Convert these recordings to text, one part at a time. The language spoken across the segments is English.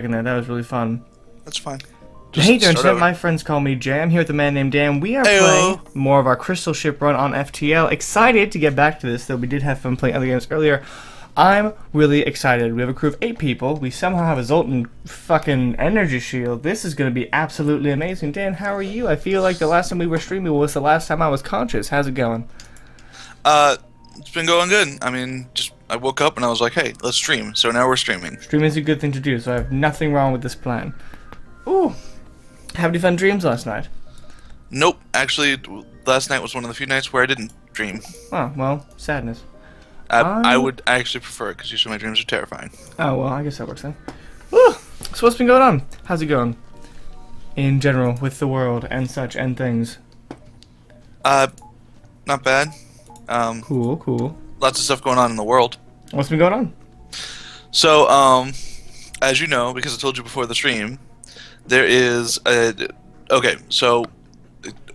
That was really fun. That's fine. Hey there, Internet. My friends call me Jay. I'm here with a man named Dan. We are playing more of our Crystal Ship run on FTL. Excited to get back to this, though we did have fun playing other games earlier. I'm really excited. We have a crew of 8 people. We somehow have a Zoltan fucking energy shield. This is going to be absolutely amazing. Dan, how are you? I feel like the last time we were streaming was the last time I was conscious. How's it going? It's been going good. I mean, I woke up and I was like, hey, let's stream. So now we're streaming. Streaming is a good thing to do, so I have nothing wrong with this plan. Ooh. Have any fun dreams last night? Nope. Actually, last night was one of the few nights where I didn't dream. Oh, well, sadness. I would actually prefer it, because usually my dreams are terrifying. Oh, well, I guess that works then. Woo! So what's been going on? How's it going? In general, with the world and such and things. Not bad. Cool. Lots of stuff going on in the world. What's been going on? So, as you know, because I told you before the stream, there is okay, so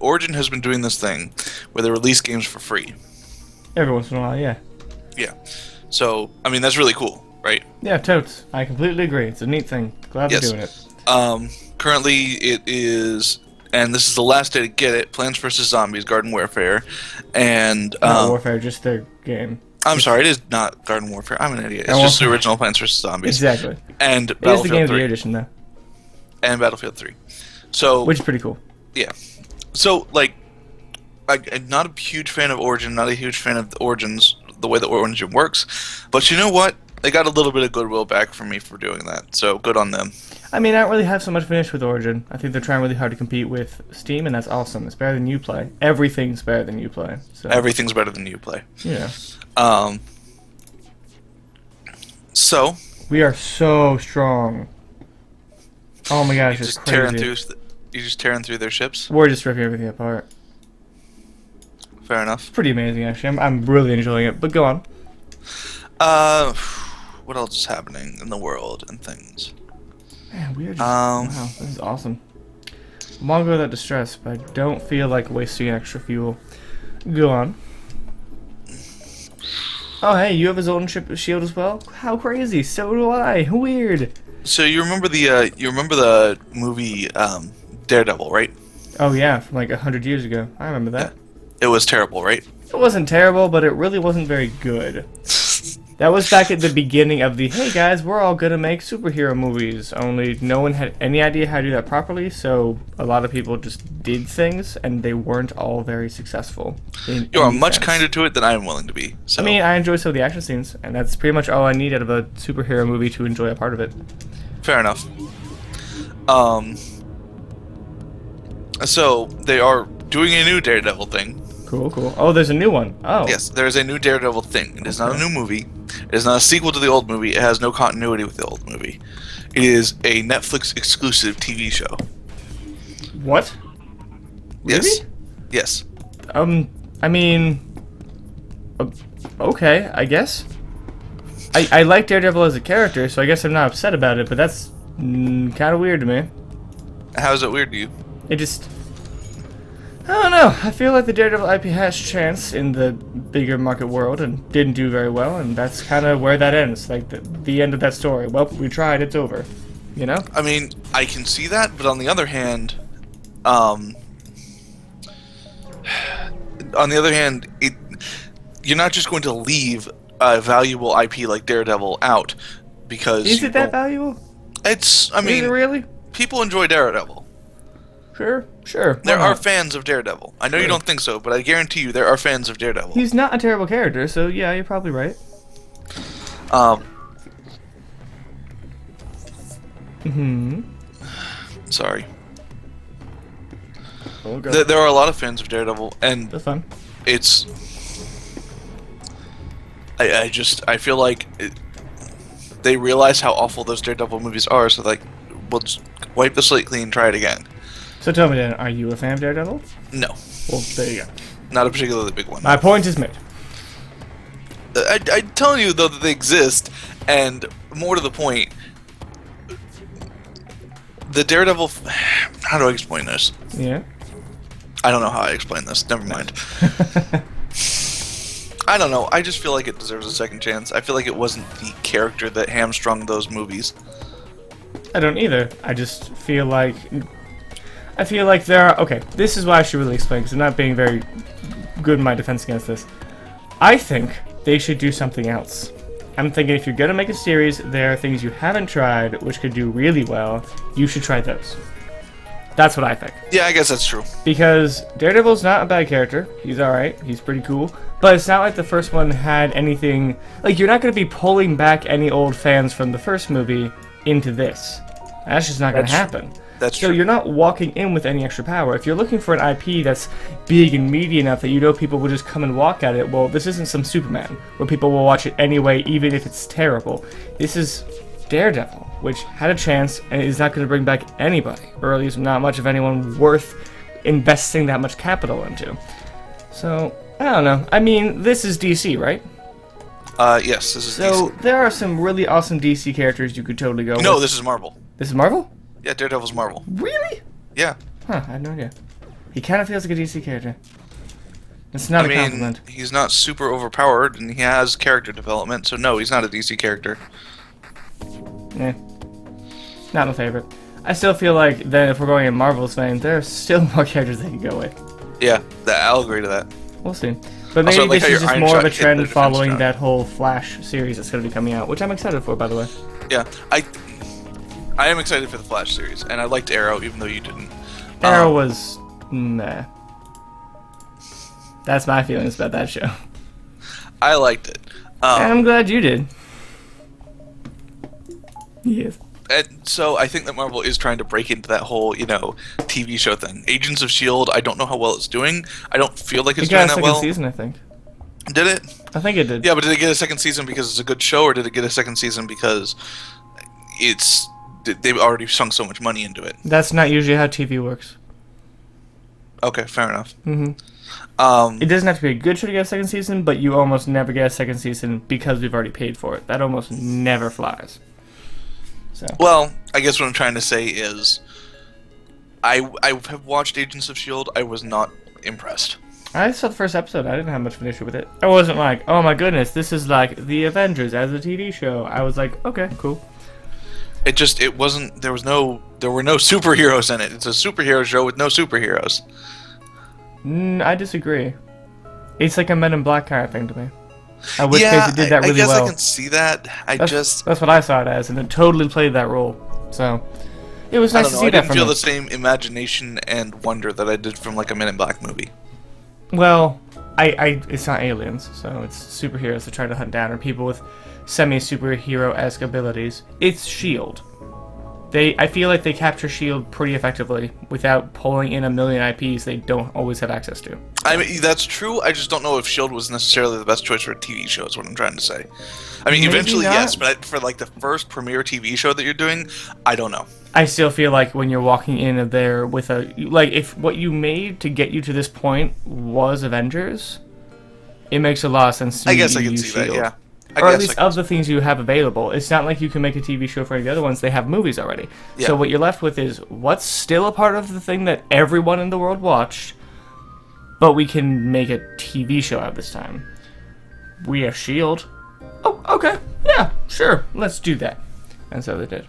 Origin has been doing this thing where they release games for free. Every once in a while, yeah. Yeah. So, I mean, that's really cool, right? Yeah, totes. I completely agree. It's a neat thing. Glad they're doing it. Currently it is, and this is the last day to get it, Plants vs. Zombies Garden Warfare, and Not Warfare, just their game. I'm sorry, it is not Garden Warfare. I'm an idiot. It's just the original Plants vs. Zombies. Exactly. And it is the Game of Battlefield 3. the Year edition, though. And Battlefield 3. So, which is pretty cool. Yeah. So, like, I'm not a huge fan of Origin, not a huge fan of the Origins, the way the Origin works, but you know what? They got a little bit of goodwill back from me for doing that, so good on them. I mean, I don't really have so much of an issue with Origin. I think they're trying really hard to compete with Steam, and that's awesome. It's better than Uplay. Everything's better than Uplay. So. Everything's better than Uplay. Yeah. So. We are so strong. Oh my gosh, it's crazy. You're just tearing through their ships? We're just ripping everything apart. Fair enough. It's pretty amazing, actually. I'm really enjoying it, but go on. What else is happening in the world and things? Man, we are just... wow, this is awesome. I'm all good without distress, but I don't feel like wasting extra fuel. Go on. Oh, hey, you have a Zoltan ship shield as well? How crazy! So do I! Weird! So you remember the movie, Daredevil, right? Oh yeah, from like 100 years ago. I remember that. Yeah. It was terrible, right? It wasn't terrible, but it really wasn't very good. That was back at the beginning of the, hey guys, we're all gonna make superhero movies, only no one had any idea how to do that properly, so a lot of people just did things, and they weren't all very successful. You are much kinder to it than I am willing to be. So. I mean, I enjoy some of the action scenes, and that's pretty much all I need out of a superhero movie to enjoy a part of it. Fair enough. So, they are doing a new Daredevil thing. Cool. Oh, there's a new one. Oh. Yes, there is a new Daredevil thing. It is not a new movie. It is not a sequel to the old movie. It has no continuity with the old movie. It is a Netflix exclusive TV show. What? Really? Yes. I mean... okay, I guess. I like Daredevil as a character, so I guess I'm not upset about it, but that's kind of weird to me. How is it weird to you? It just... I don't know. I feel like the Daredevil IP has chance in the bigger market world and didn't do very well, and that's kind of where that ends. Like, the end of that story. Well, we tried, it's over. You know? I mean, I can see that, but on the other hand, you're not just going to leave a valuable IP like Daredevil out because... Is it that valuable? I mean... Is it really? People enjoy Daredevil. Sure. There are fans of Daredevil. I know you don't think so, but I guarantee you there are fans of Daredevil. He's not a terrible character, so yeah, you're probably right. Sorry. Oh, God. There are a lot of fans of Daredevil, and that's fun. It's... I feel like they realize how awful those Daredevil movies are, so like, we'll just wipe the slate clean and try it again. So tell me then, are you a fan of Daredevil? No. Well, there you go. Not a particularly big one. My point is made. I'm telling you, though, that they exist, and more to the point, the Daredevil... How do I explain this? Yeah? I don't know how I explain this. Never mind. I don't know. I just feel like it deserves a second chance. I feel like it wasn't the character that hamstrung those movies. I don't either. I just feel like there are... Okay, this is what I should really explain, because I'm not being very good in my defense against this. I think they should do something else. I'm thinking if you're going to make a series, there are things you haven't tried which could do really well. You should try those. That's what I think. Yeah, I guess that's true. Because Daredevil's not a bad character. He's alright. He's pretty cool. But it's not like the first one had anything... Like, you're not going to be pulling back any old fans from the first movie into this. That's just not going to happen. That's so true. You're not walking in with any extra power. If you're looking for an IP that's big and meaty enough that you know people will just come and walk at it, well, this isn't some Superman, where people will watch it anyway, even if it's terrible. This is Daredevil, which had a chance and is not going to bring back anybody, or at least not much of anyone worth investing that much capital into. So, I don't know. I mean, this is DC, right? Yes, this is So, DC. there are some really awesome DC characters you could totally go with. No, this is Marvel. This is Marvel? Yeah, Daredevil's Marvel. Really? Yeah. Huh, I had no idea. He kind of feels like a DC character. It's not a compliment. He's not super overpowered, and he has character development, so no, he's not a DC character. Eh. Not my favorite. I still feel like then if we're going in Marvel's vein, there are still more characters they can go with. Yeah, I'll agree to that. We'll see. But maybe Also, I like this how is your just Iron more Shot of a hit the trend defense following shot. that whole Flash series that's going to be coming out, which I'm excited for, by the way. Yeah, I am excited for the Flash series, and I liked Arrow, even though you didn't. Arrow was... meh. That's my feelings about that show. I liked it. And I'm glad you did. Yes. And so I think that Marvel is trying to break into that whole, TV show thing. Agents of S.H.I.E.L.D., I don't know how well it's doing. I don't feel like it's It got doing a that second well. season, I think. Did it? I think it did. Yeah, but did it get a second season because it's a good show, or did it get a second season because they've already sunk so much money into it? That's not usually how TV works. Okay, fair enough. It doesn't have to be a good show to get a second season, but you almost never get a second season because we've already paid for it. That almost never flies. So. Well, I guess what I'm trying to say is, I have watched Agents of S.H.I.E.L.D. I was not impressed. I saw the first episode. I didn't have much of an issue with it. I wasn't like, oh my goodness, this is like The Avengers as a TV show. I was like, okay, cool. It wasn't, there were no superheroes in it. It's a superhero show with no superheroes. I disagree. It's like a Men in Black kind of thing to me. In which case it did that really well. I guess I can see that. That's what I saw it as, and it totally played that role. So, it was nice to see that from I didn't feel it. the same imagination and wonder that I did from like a Men in Black movie. Well, it's not aliens, so it's superheroes that try to hunt down, or people with semi-superhero-esque abilities. It's S.H.I.E.L.D. I feel like they capture S.H.I.E.L.D. pretty effectively without pulling in a million IPs they don't always have access to. I mean, that's true. I just don't know if S.H.I.E.L.D. was necessarily the best choice for a TV show, is what I'm trying to say. I mean, Maybe eventually, not. yes, but for like the first premiere TV show that you're doing, I don't know. I still feel like when you're walking in there with if what you made to get you to this point was Avengers, it makes a lot of sense to me. I guess I can see that, yeah. Or at least of the things you have available. It's not like you can make a TV show for any of the other ones. They have movies already. Yeah. So what you're left with is what's still a part of the thing that everyone in the world watched, but we can make a TV show out of this time. We have S.H.I.E.L.D. Oh, okay. Yeah, sure. Let's do that. And so they did.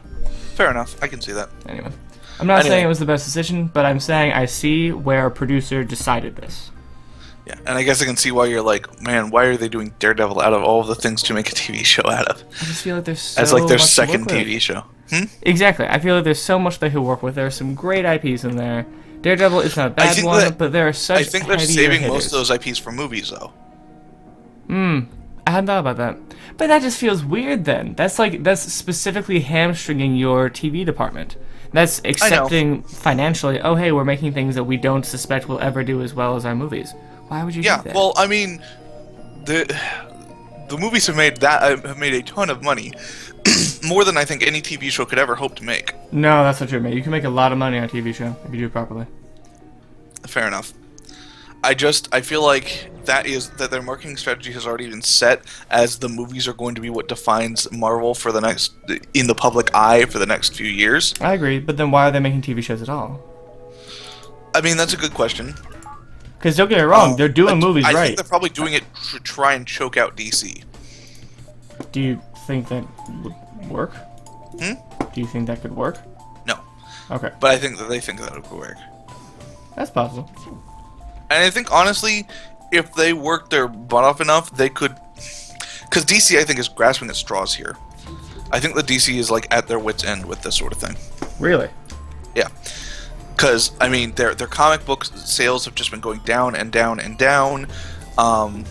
Fair enough. I can see that. Anyway. I'm not saying it was the best decision, but I'm saying I see where a producer decided this. Yeah, and I guess I can see why you're like, man, why are they doing Daredevil out of all of the things to make a TV show out of? I just feel like there's so As like their much to second work with. TV show. Exactly. I feel like there's so much they could work with. There are some great IPs in there. Daredevil is not a bad one, but there are such I think they're heavier saving hitters. most of those IPs for movies, though. I hadn't thought about that. But that just feels weird then. That's specifically hamstringing your TV department. That's accepting financially, oh hey, we're making things that we don't suspect will ever do as well as our movies. Why would you do that? Yeah, well, I mean, the movies have made a ton of money. More than I think any TV show could ever hope to make. No, that's not true, mate. You can make a lot of money on a TV show if you do it properly. Fair enough. I feel like that their marketing strategy has already been set, as the movies are going to be what defines Marvel for in the public eye for the next few years. I agree, but then why are they making TV shows at all? I mean, that's a good question. Because don't get me wrong, they're doing movies I right. think they're probably doing it to try and choke out DC. Do you think that would work? Do Do you think that could work? No. Okay. But I think that they think that it would work. That's possible. And I think, honestly, if they worked their butt off enough, they could... Because DC, I think, is grasping at straws here. I think the DC is, like, at their wit's end with this sort of thing. Really? Yeah. Because, I mean, their comic book sales have just been going down and down and down. I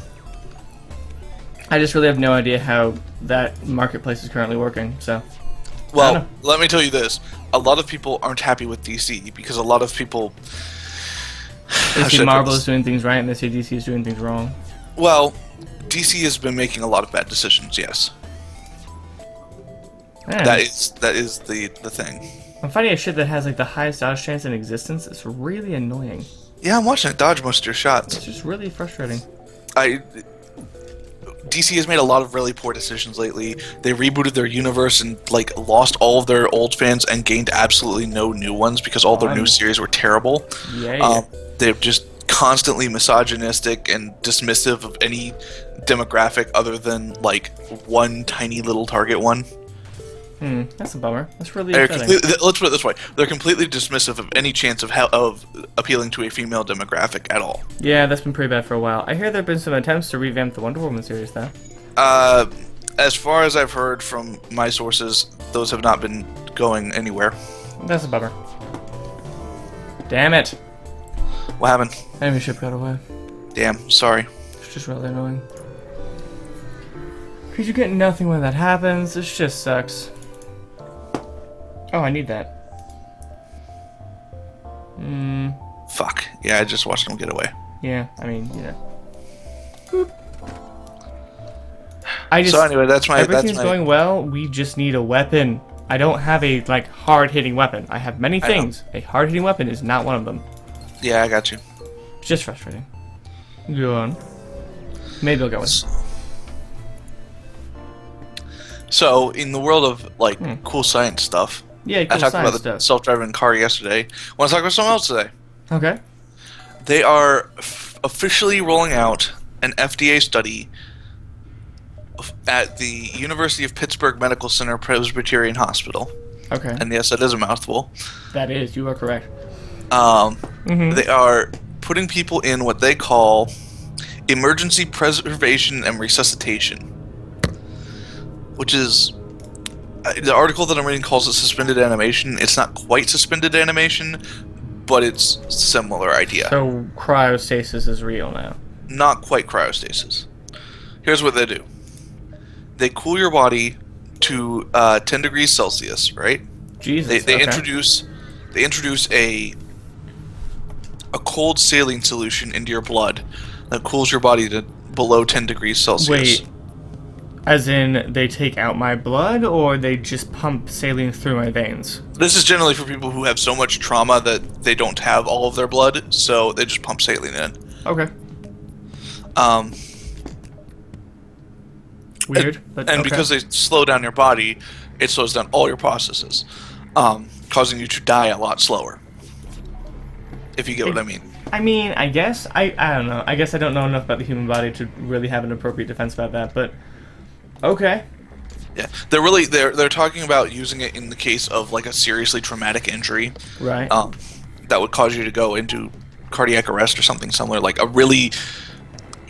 just really have no idea how that marketplace is currently working, so... Well, let me tell you this. A lot of people aren't happy with DC because a lot of people... They see Marvel is doing things right and they see DC is doing things wrong. Well, DC has been making a lot of bad decisions, yes. Man. That is the thing. I'm fighting a shit that has like the highest dodge chance in existence. It's really annoying. Yeah, I'm watching it dodge most of your shots. It's just really frustrating. DC has made a lot of really poor decisions lately. They rebooted their universe and like lost all of their old fans and gained absolutely no new ones because all their new series were terrible. Yeah. They're just constantly misogynistic and dismissive of any demographic other than like one tiny little target one. That's a bummer. That's really upsetting. Let's put it this way: they're completely dismissive of any chance of appealing to a female demographic at all. Yeah, that's been pretty bad for a while. I hear there have been some attempts to revamp the Wonder Woman series, though. As far as I've heard from my sources, those have not been going anywhere. That's a bummer. Damn it! What happened? Enemy ship got away. Damn, sorry. It's just really annoying. Because you get nothing when that happens. This just sucks. Oh, I need that. Fuck. Yeah, I just watched them get away. Yeah, I mean, you know. Boop. So anyway, everything's going well. We just need a weapon. I don't have a like hard-hitting weapon. I have many things. A hard-hitting weapon is not one of them. Yeah, I got you. It's just frustrating. Go on. Maybe I'll go with. So, in the world of like cool science stuff, yeah, cool I talked science about the self-driving car yesterday. I want to talk about something else today. Okay. They are officially rolling out an FDA study at the University of Pittsburgh Medical Center Presbyterian Hospital. Okay. And yes, that is a mouthful. That is. You are correct. They are putting people in what they call emergency preservation and resuscitation, which is the article that I'm reading calls it suspended animation. It's not quite suspended animation, but it's a similar idea. So cryostasis is real now. Not quite cryostasis. Here's what they do. They cool your body to 10 degrees Celsius, right? Jesus. They okay. introduce a cold saline solution into your blood that cools your body to below 10 degrees Celsius. Wait. As in, they take out my blood, or they just pump saline through my veins? This is generally for people who have so much trauma that they don't have all of their blood, so they just pump saline in. Okay. Weird. And because they slow down your body, it slows down all your processes, causing you to die a lot slower. If you get what I mean. I mean, I guess. I don't know. I guess I don't know enough about the human body to really have an appropriate defense about that, but... Okay. Yeah, they're talking about using it in the case of like a seriously traumatic injury, right? That would cause you to go into cardiac arrest or something similar, like a really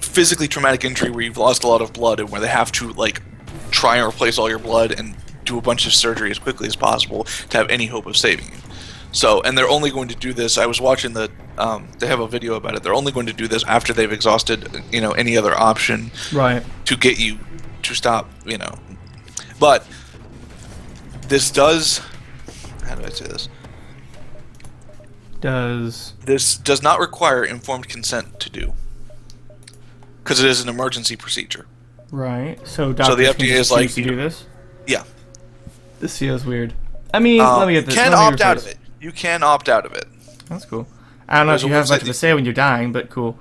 physically traumatic injury where you've lost a lot of blood and where they have to like try and replace all your blood and do a bunch of surgery as quickly as possible to have any hope of saving you. So, and they're only going to do this. I was watching they have a video about it. They're only going to do this after they've exhausted, any other option, right, to get you to stop, But this does... How do I say this? This does not require informed consent to do. Because it is an emergency procedure. Right. So doctors the FDA is like... to do this? Yeah. This feels weird. I mean, let me get this. You can opt out of it. You can opt out of it. That's cool. I don't know if you have much of a say when you're dying, but cool.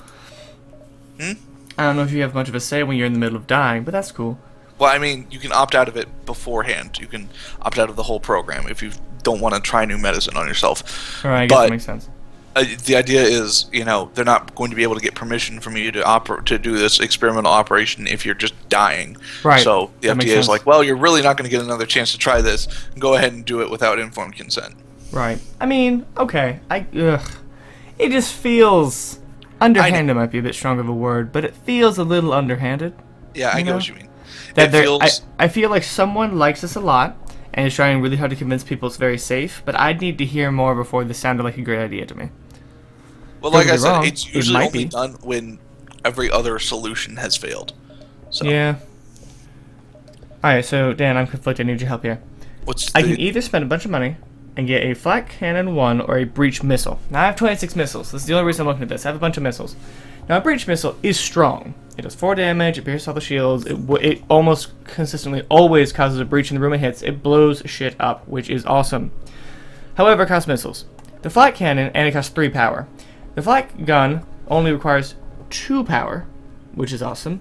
I don't know if you have much of a say when you're in the middle of dying, but that's cool. Well, I mean, you can opt out of it beforehand. You can opt out of the whole program if you don't want to try new medicine on yourself. Alright, I guess that makes sense. The idea is, they're not going to be able to get permission from you to do this experimental operation if you're just dying. Right. So the That makes FDA is sense. like, well, you're really not going to get another chance to try this. Go ahead and do it without informed consent. Right. I mean, okay. It just feels underhanded. Might be a bit strong of a word, but it feels a little underhanded. Yeah, I get what you mean. I feel like someone likes this a lot and is trying really hard to convince people it's very safe, but I'd need to hear more before this sounded like a great idea to me. Well, like I said, wrong. it's usually It only done when every other solution has failed. So. Yeah. Alright, so Dan, I'm conflicted. I need your help here. I can either spend a bunch of money and get a flak cannon 1 or a breach missile. Now I have 26 missiles. This is the only reason I'm looking at this. I have a bunch of missiles. Now a breach missile is strong. It does 4 damage, it pierces all the shields, it almost consistently always causes a breach in the room it hits. It blows shit up, which is awesome. However, it costs missiles. The flak cannon, and it costs 3 power. The flak gun only requires 2 power, which is awesome.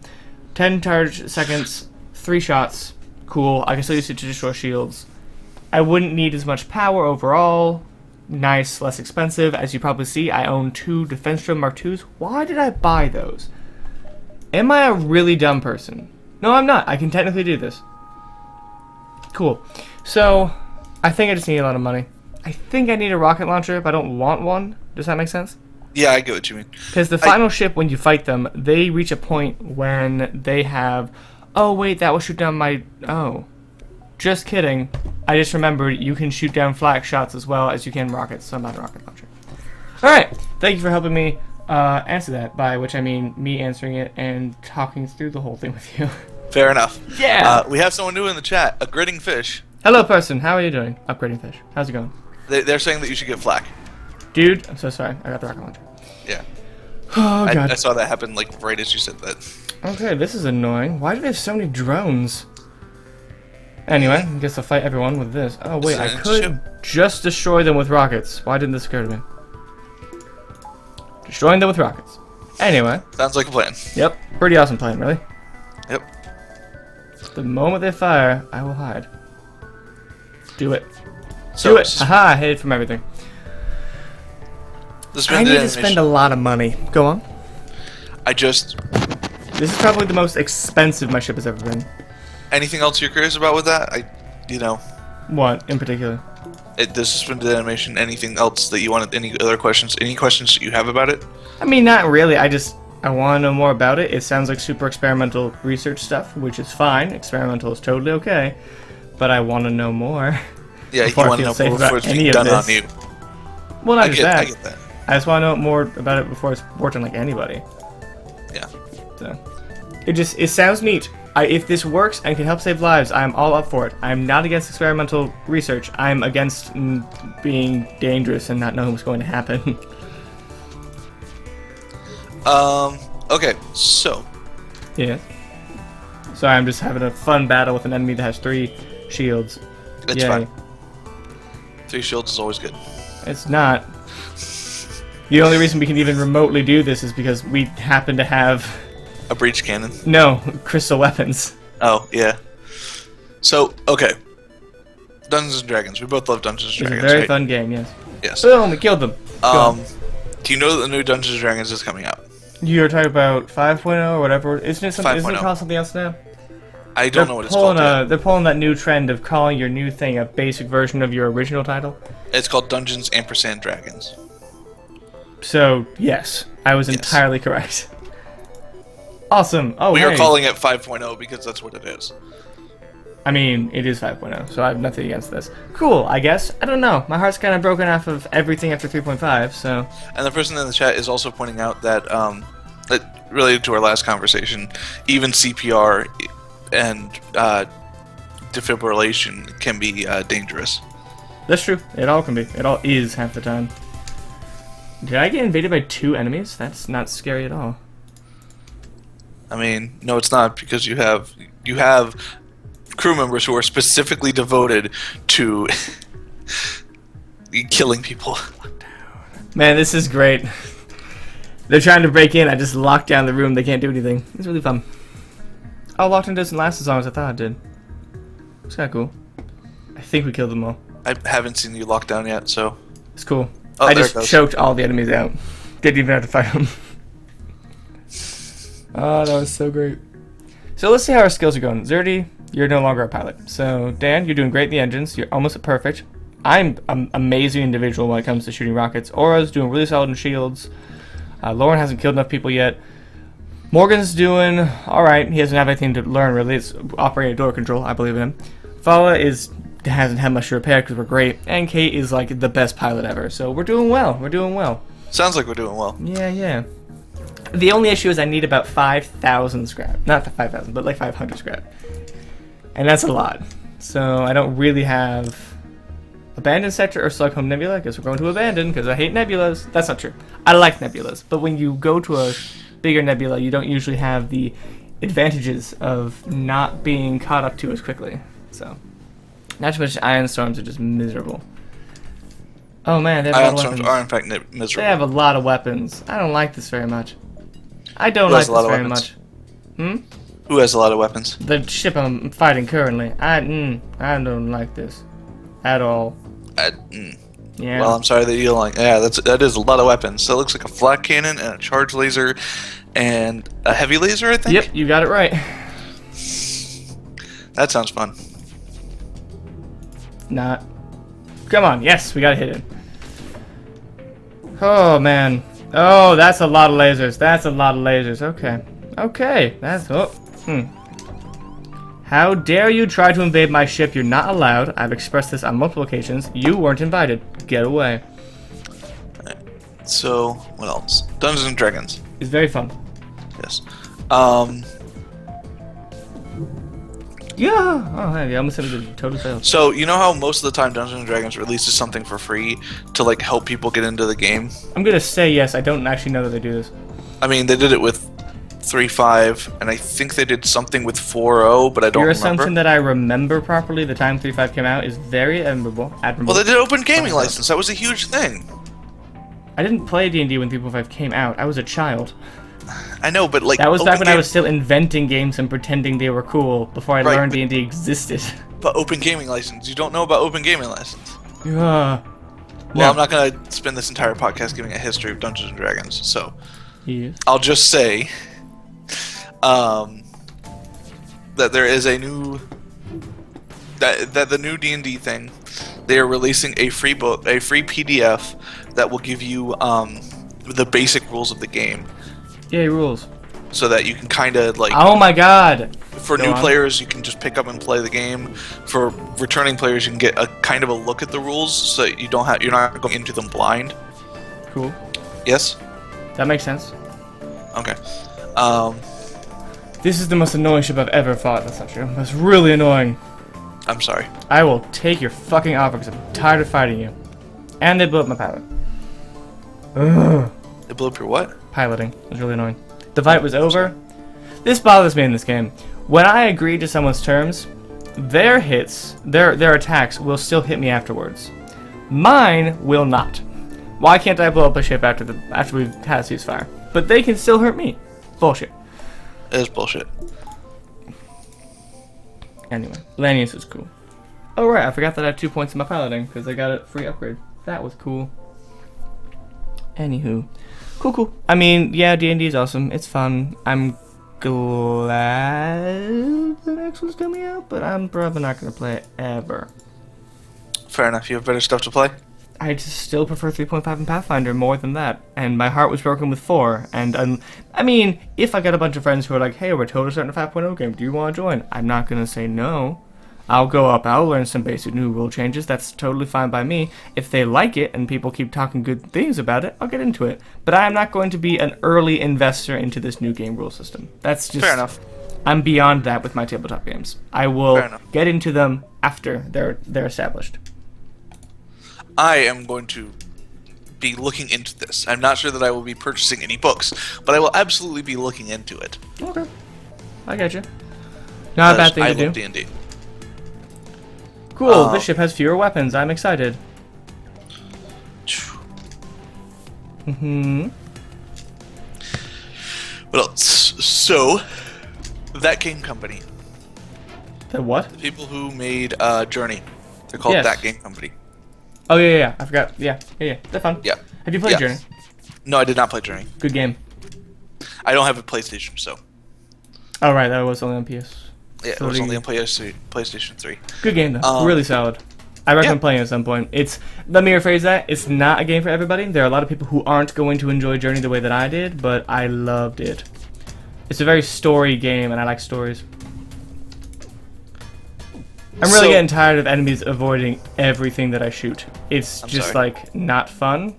10 charge seconds, 3 shots, cool. I can still use it to destroy shields. I wouldn't need as much power overall. Nice, less expensive. As you probably see, I own 2 Defense Drum Mark IIs. Why did I buy those? Am I a really dumb person? No, I'm not. I can technically do this. Cool. So, I think I just need a lot of money. I think I need a rocket launcher, but I don't want one. Does that make sense? Yeah, I get what you mean. Because the final ship, when you fight them, they reach a point when they have... Oh, wait, that will shoot down my... Oh. Just kidding. I just remembered you can shoot down flak shots as well as you can rockets, so I'm not a rocket launcher. Alright, thank you for helping me answer that, by which I mean me answering it and talking through the whole thing with you. Fair enough. Yeah! We have someone new in the chat, a gritting fish. Hello, person. How are you doing? Upgrading fish. How's it going? They're saying that you should get flak. Dude, I'm so sorry. I got the rocket launcher. Yeah. Oh, God. I saw that happen, like, right as you said that. Okay, this is annoying. Why do they have so many drones? Anyway, I guess I'll fight everyone with this. Oh, wait, I could just destroy them with rockets. Why didn't this occur to me? Destroying them with rockets. Anyway. Sounds like a plan. Yep. Pretty awesome plan, really. Yep. The moment they fire, I will hide. Do it. So, Do it! Haha, I hid from everything. I need to spend a lot of money. Go on. This This is probably the most expensive my ship has ever been. Anything else you're curious about with that? What, in particular? The suspended animation, anything else that you wanted, any other questions, any questions that you have about it? I mean, not really. I want to know more about it. It sounds like super experimental research stuff, which is fine. Experimental is totally okay. But I want to know more. Yeah, you want to know more before it's being done on you. Well, not just that. I get that. I just want to know more about it before it's worked on like anybody. Yeah. So, it sounds neat. If this works and can help save lives, I'm all up for it. I'm not against experimental research. I'm against being dangerous and not knowing what's going to happen. Okay, so. Yeah. Sorry, I'm just having a fun battle with an enemy that has 3 shields. It's fine. 3 shields is always good. It's not. The only reason we can even remotely do this is because we happen to have... A breach cannon? No, crystal weapons. Oh, yeah. So, okay. Dungeons & Dragons. We both love Dungeons & Dragons, It's a very fun game, yes. Yes. Boom, we killed them. Do you know that the new Dungeons & Dragons is coming out? You're talking about 5.0 or whatever. Isn't it called something else now? I don't know what it's called yet. They're pulling that new trend of calling your new thing a basic version of your original title. It's called Dungeons & Dragons. So, yes. I was entirely correct. Awesome. Oh, We are calling it 5.0 because that's what it is. I mean, it is 5.0, so I have nothing against this. Cool, I guess. I don't know. My heart's kind of broken off of everything after 3.5, so... And the person in the chat is also pointing out that, related to our last conversation, even CPR and defibrillation can be dangerous. That's true. It all can be. It all is half the time. Did I get invaded by 2 enemies? That's not scary at all. I mean, no, it's not, because you have crew members who are specifically devoted to killing people. Man, this is great. They're trying to break in. I just locked down the room. They can't do anything. It's really fun. Oh, locked-in doesn't last as long as I thought it did. It's kind of cool. I think we killed them all. I haven't seen you locked down yet, so... It's cool. Oh, I there it just goes. choked all the enemies out. Didn't even have to fight them. Oh, that was so great. So let's see how our skills are going. Zerdy, you're no longer a pilot. So Dan, you're doing great in the engines. You're almost at perfect. I'm an amazing individual when it comes to shooting rockets. Aura's doing really solid in shields. Lauren hasn't killed enough people yet. Morgan's doing alright. He doesn't have anything to learn, really. It's operating door control. I believe in him. Fala hasn't had much to repair because we're great. And Kate is like the best pilot ever. So we're doing well. We're doing well. Sounds like we're doing well. Yeah. The only issue is I need about 5,000 scrap. Not the 5,000, but like 500 scrap. And that's a lot. So I don't really have Abandoned Sector or Slug Home Nebula. I guess we're going to Abandon because I hate nebulas. That's not true. I like nebulas. But when you go to a bigger nebula, you don't usually have the advantages of not being caught up to as quickly. So, not to mention Ion Storms are just miserable. Oh man, they have a lot Ion of storms weapons. are in fact miserable. They have a lot of weapons. I don't like this very much. I don't Who like has a lot this of very weapons? much. Who has a lot of weapons? The ship I'm fighting currently. I don't like this at all. Yeah. Well, I'm sorry that you don't like. Yeah, that is a lot of weapons. So it looks like a flak cannon and a charge laser, and a heavy laser. I think. Yep, you got it right. That sounds fun. Not. Come on, yes, we gotta hit it. Oh man. Oh, that's a lot of lasers. That's a lot of lasers. Okay. That's How dare you try to invade my ship? You're not allowed. I've expressed this on multiple occasions. You weren't invited. Get away. So what else? Dungeons and Dragons. It's very fun. Yes. Yeah. Oh, hey, I almost said it totally failed. So you know how most of the time Dungeons and Dragons releases something for free to like help people get into the game. I'm gonna say yes. I don't actually know that they do this. I mean, they did it with 3.5, and I think they did something with 4.0, but I don't Your remember. assumption that I remember properly the time 3.5 came out is very admirable. Well, they did open gaming license. That was a huge thing. I didn't play D&D when 3.5 came out. I was a child. I know, but like That was back when I game- was still inventing games and pretending they were cool before I Right, learned but- D&D existed. But open gaming license. You don't know about open gaming license. Yeah. Well, I'm not gonna spend this entire podcast giving a history of Dungeons and Dragons, so Yes. I'll just say, that there is a new that the new D&D thing. They are releasing a free book, a free PDF that will give you the basic rules of the game, Yay, rules. so that you can kind of like. Oh my god. For Go new on. players, you can just pick up and play the game. For returning players, you can get a kind of a look at the rules, so you're not going into them blind. Cool. Yes. That makes sense. Okay. This is the most annoying ship I've ever fought. That's not true. That's really annoying. I'm sorry. I will take your fucking offer because I'm tired of fighting you. And they blew up my pilot. Ugh. They blew up your what? Piloting. It was really annoying. The fight was over. This bothers me in this game. When I agree to someone's terms, their hits, their attacks will still hit me afterwards. Mine will not. Why can't I blow up a ship after we've had a ceasefire? But they can still hurt me. Bullshit. It is bullshit. Anyway, Lanius is cool. Oh right, I forgot that I had 2 points in my piloting because I got a free upgrade. That was cool. Anywho, cool. I mean, yeah, D&D is awesome. It's fun. I'm glad the next one's coming out, but I'm probably not gonna play it ever. Fair enough. You have better stuff to play. I just still prefer 3.5 in Pathfinder more than that, and my heart was broken with 4. And I mean, if I got a bunch of friends who are like, "Hey, we're totally starting a 5.0 game. Do you want to join?" I'm not gonna say no. I'll go up. I'll learn some basic new rule changes. That's totally fine by me. If they like it and people keep talking good things about it, I'll get into it. But I am not going to be an early investor into this new game rule system. That's just Fair enough. I'm beyond that with my tabletop games. I Fair will enough. get into them after they're established. I am going to be looking into this. I'm not sure that I will be purchasing any books, but I will absolutely be looking into it. Okay, I got you. Not a bad thing I to do. love D&D. Cool, this ship has fewer weapons. I'm excited. Mm-hmm. What else? So, that game company, The what? the people who made Journey, they're called Yes. That Game Company. Oh yeah. I forgot. Yeah. They're fun. Yeah. Have you played Journey? No, I did not play Journey. Good game. I don't have a PlayStation, so. Oh right, that was only on PS. Yeah, it was only on PlayStation 3. Good game though. Really solid. I recommend playing it at some point. Let me rephrase that. It's not a game for everybody. There are a lot of people who aren't going to enjoy Journey the way that I did, but I loved it. It's a very story game, and I like stories. I'm really getting tired of enemies avoiding everything that I shoot. It's just like not fun.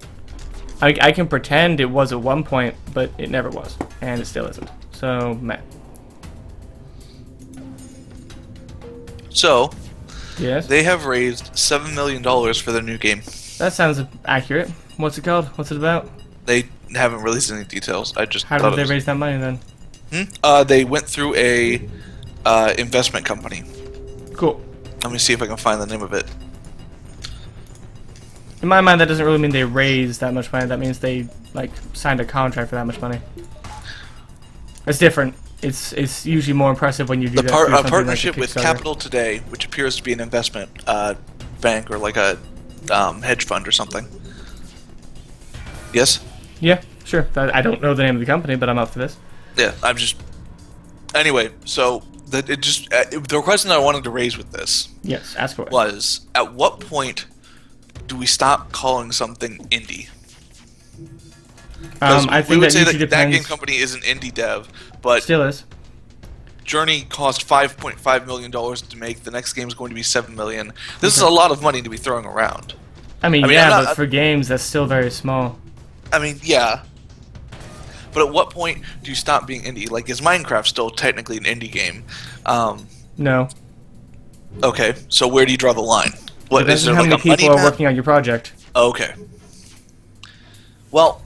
I can pretend it was at one point, but it never was, and it still isn't. So, meh. So, yes, they have raised $7 million for their new game. That sounds accurate. What's it called? What's it about? They haven't released any details. How did they raise that money then? They went through a investment company. Cool. Let me see if I can find the name of it. In my mind, that doesn't really mean they raised that much money. That means they like signed a contract for that much money. It's different. It's usually more impressive when you do that. A partnership with Capital Today, which appears to be an investment bank or like a hedge fund or something. Yes? Yeah, sure. I don't know the name of the company, but I'm up for this. Yeah, I'm just... Anyway, so the question that I wanted to raise with this... Yes, ask for it. ...was, at what point do we stop calling something indie? I think we would say that depends. that game company is an indie dev, but... Still is. Journey cost $5.5 million to make. The next game is going to be $7 million. This is a lot of money to be throwing around. I mean yeah, but for games, that's still very small. I mean, yeah. But at what point do you stop being indie? Like, is Minecraft still technically an indie game? No. Okay, so where do you draw the line? What is there, how like many people are working on your project? Okay. Well,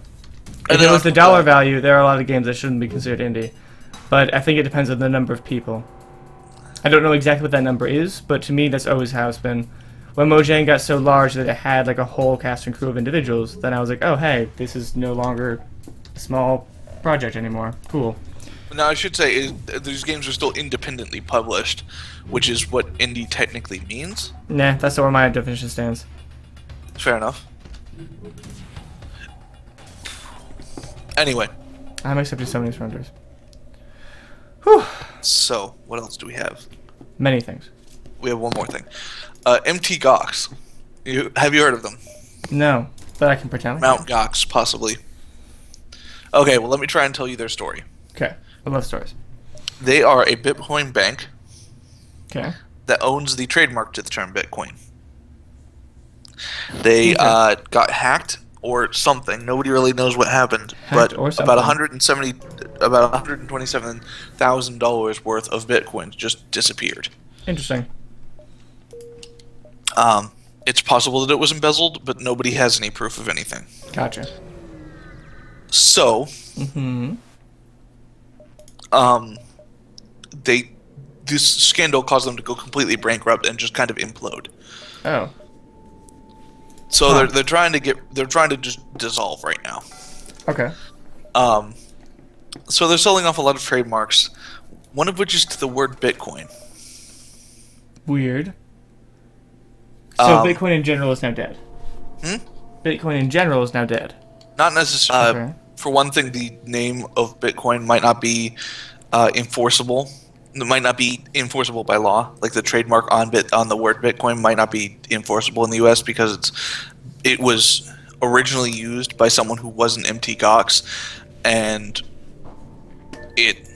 if it was the dollar value, there are a lot of games that shouldn't be considered indie. But I think it depends on the number of people. I don't know exactly what that number is, but to me that's always how it's been. When Mojang got so large that it had like a whole cast and crew of individuals, then I was like, oh hey, this is no longer a small project anymore. Cool. Now I should say these games are still independently published, which is what indie technically means. Nah, that's not where my definition stands. Fair enough. Anyway. I'm accepting so many surrenders. Whew. So, what else do we have? Many things. We have one more thing. MT Gox. Have you heard of them? No, but I can pretend. Mount Gox, possibly. Okay, well, let me try and tell you their story. Okay, I love stories. They are a Bitcoin bank. Okay. That owns the trademark to the term Bitcoin. They got hacked or something. Nobody really knows what happened. Hacked but or something. about $127,000 worth of Bitcoin just disappeared. Interesting. It's possible that it was embezzled, but nobody has any proof of anything. Gotcha. So, this scandal caused them to go completely bankrupt and just kind of implode. Oh. So they're trying to just dissolve right now. Okay. So they're selling off a lot of trademarks, one of which is to the word Bitcoin. Weird. So Bitcoin in general is now dead. Bitcoin in general is now dead. Not necessarily. Okay. For one thing, the name of Bitcoin might not be enforceable. It might not be enforceable by law. Like the trademark on the word Bitcoin might not be enforceable in the U.S. because it was originally used by someone who wasn't MT Gox, and it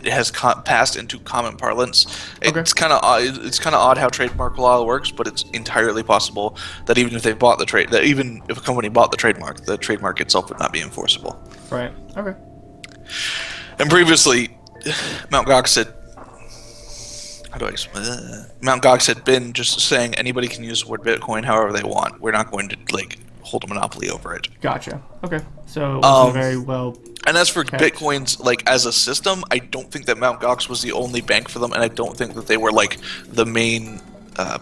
has passed into common parlance. Okay. It's kind of odd how trademark law works, but it's entirely possible that even if even if a company bought the trademark itself would not be enforceable. Right. Okay. And previously, Mt. Gox had been just saying anybody can use the word Bitcoin however they want. We're not going to hold a monopoly over it. Gotcha. Okay. So it wasn't very well. And as for Bitcoins, as a system, I don't think that Mt. Gox was the only bank for them, and I don't think that they were the main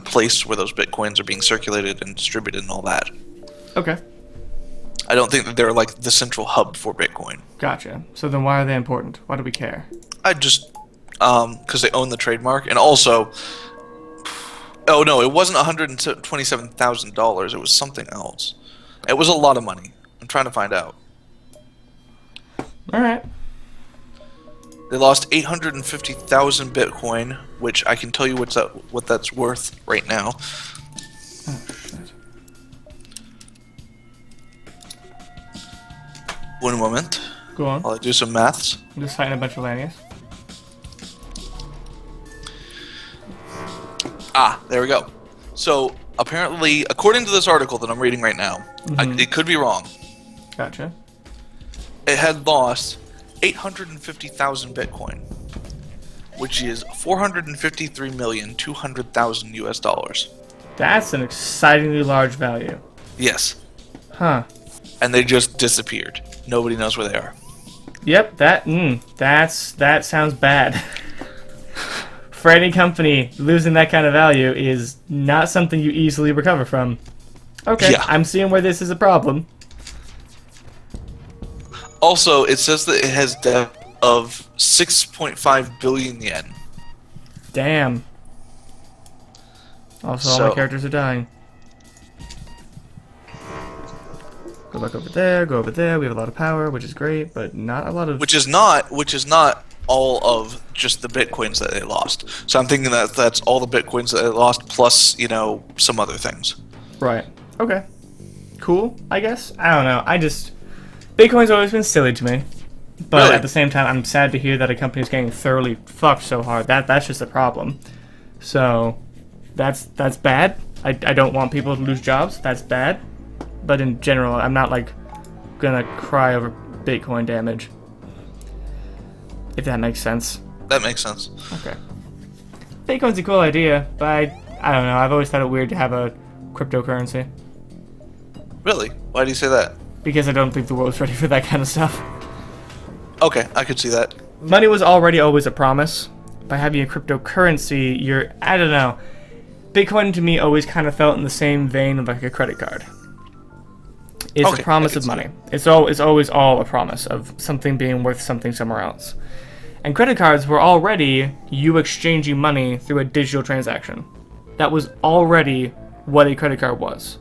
place where those Bitcoins are being circulated and distributed and all that. Okay. I don't think that they're the central hub for Bitcoin. Gotcha. So then why are they important? Why do we care? I just because they own the trademark, and also Oh no, it wasn't $127,000. It was something else. It was a lot of money. I'm trying to find out. All right. They lost 850,000 Bitcoin, which I can tell you what that's worth right now. Oh shit. One moment. Go on. While I do some maths. I'm just fighting a bunch of Lanius. Ah, there we go. So, apparently, according to this article that I'm reading right now, it could be wrong. Gotcha. It had lost 850,000 Bitcoin, which is 453,200,000 US dollars. That's an excitingly large value. Yes. Huh. And they just disappeared. Nobody knows where they are. Yep, that sounds bad. For any company, losing that kind of value is not something you easily recover from. Okay, yeah. I'm seeing where this is a problem. Also, it says that it has debt of 6.5 billion yen. Damn. Also, all my characters are dying. Go back over there, go over there. We have a lot of power, which is great, but not a lot of... Which is not all of just the Bitcoins that they lost. So I'm thinking that that's all the Bitcoins that they lost plus, you know, some other things. Right. Okay. Cool, I guess. I don't know. Bitcoin's always been silly to me. But really? At the same time, I'm sad to hear that a company's getting thoroughly fucked so hard. That's just a problem. So, that's bad. I don't want people to lose jobs. That's bad. But in general, I'm not, like, gonna cry over Bitcoin damage. If that makes sense. That makes sense. Okay. Bitcoin's a cool idea, but I don't know. I've always thought it weird to have a cryptocurrency. Really? Why do you say that? Because I don't think the world's ready for that kind of stuff. Okay, I could see that. Money was already always a promise. By having a cryptocurrency, I don't know. Bitcoin to me always kind of felt in the same vein of like a credit card. It's a promise of money. It's always all a promise of something being worth something somewhere else. And credit cards were already you exchanging money through a digital transaction. That was already what a credit card was.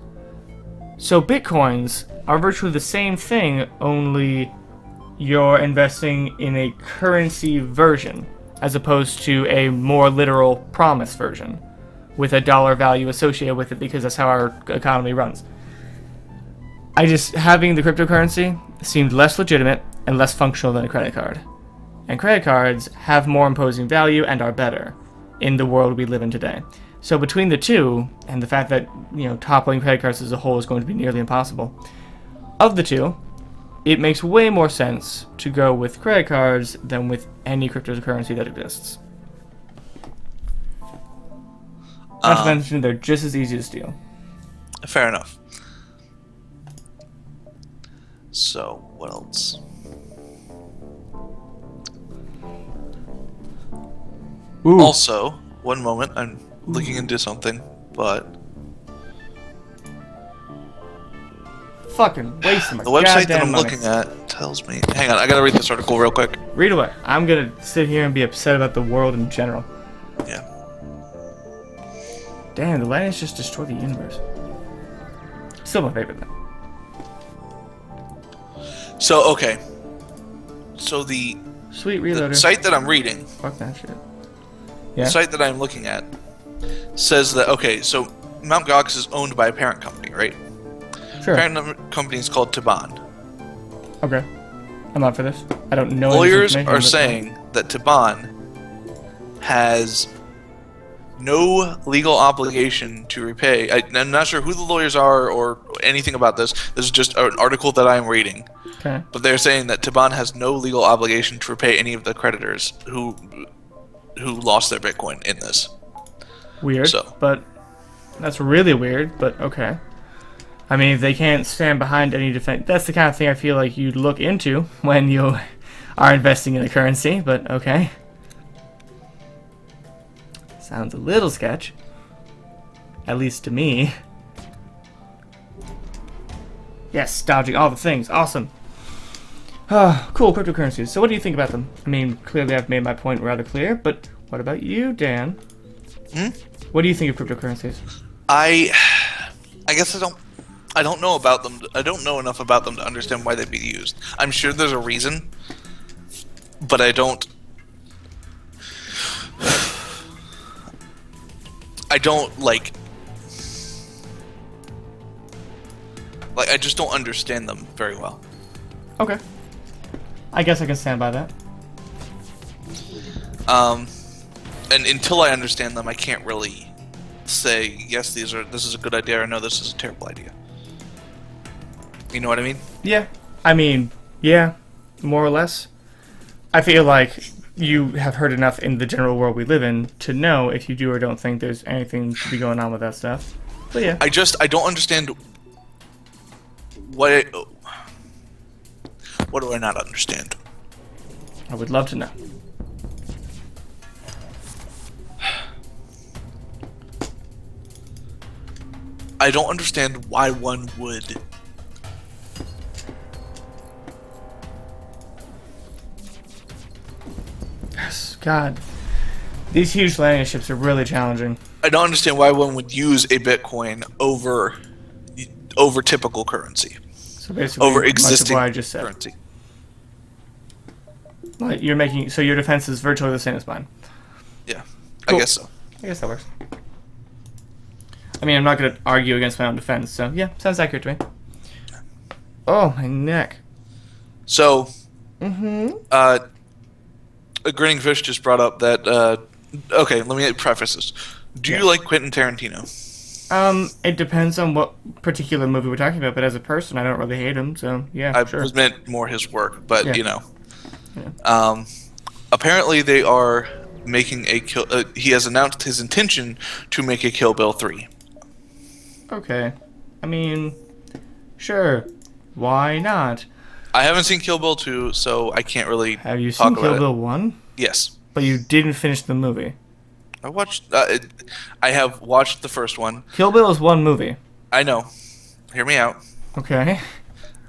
So Bitcoins are virtually the same thing, only you're investing in a currency version as opposed to a more literal promise version with a dollar value associated with it because that's how our economy runs. Having the cryptocurrency seemed less legitimate and less functional than a credit card. And credit cards have more imposing value and are better in the world we live in today. So between the two, and the fact that, you know, toppling credit cards as a whole is going to be nearly impossible, of the two, it makes way more sense to go with credit cards than with any cryptocurrency that exists. Not to mention, they're just as easy to steal. Fair enough. So, what else? Ooh. Also, one moment, I'm looking into something, but... Fucking wasting my the website that I'm money. looking at tells me... Hang on, I gotta read this article real quick. Read away. I'm gonna sit here and be upset about the world in general. Yeah. Damn, the Lanius just destroyed the universe. Still my favorite, though. So, okay. So the... Sweet reloader. The site that I'm reading... Fuck that shit. Yeah? The site that I'm looking at says that, okay, so Mt. Gox is owned by a parent company, right? Sure. Parent company is called Taban. Okay. I'm up for this. I don't know. Lawyers are saying that Taban has no legal obligation to repay. I'm not sure who the lawyers are or anything about this. This is just an article that I'm reading. Okay. But they're saying that Taban has no legal obligation to repay any of the creditors who lost their Bitcoin in this. Weird. But that's really weird, but okay. I mean, if they can't stand behind any defense, that's the kind of thing I feel like you'd look into when you are investing in a currency, but okay. Sounds a little sketch. At least to me. Yes, dodging all the things. Awesome. Cool, cryptocurrencies. So what do you think about them? I mean, clearly I've made my point rather clear, but what about you, Dan? What do you think of cryptocurrencies? I guess I don't know about them. I don't know enough about them to understand why they'd be used. I'm sure there's a reason, but I don't like I just don't understand them very well. Okay. I guess I can stand by that. And until I understand them, I can't really say yes, this is a good idea, or no, this is a terrible idea. You know what I mean? Yeah. I mean, yeah, more or less. I feel like you have heard enough in the general world we live in to know if you do or don't think there's anything to be going on with that stuff. But yeah. I don't understand what do I not understand? I would love to know. I don't understand why one would. Yes, God. These huge landing ships are really challenging. I don't understand why one would use a Bitcoin over typical currency. So basically, over much of existing what I just said. currency. Like you're making, so your defense is virtually the same as mine. Yeah, Cool. I guess so. I guess that works. I mean, I'm not going to argue against my own defense, so yeah, sounds accurate to me. Oh, my neck. So, Mm-hmm. a grinning fish just brought up that. Okay, let me preface this. Do you like Quentin Tarantino? It depends on what particular movie we're talking about, but as a person, I don't really hate him, so yeah, I sure. was meant more his work, but Yeah. you know. Yeah. Apparently they are making a kill. He has announced his intention to make a Kill Bill 3. Okay. I mean, sure. Why not? I haven't seen Kill Bill 2, so I can't really Have you talk seen about Kill it. Bill 1? Yes. But you didn't finish the movie. I watched. I have watched the first one. Kill Bill is one movie. I know. Hear me out. Okay.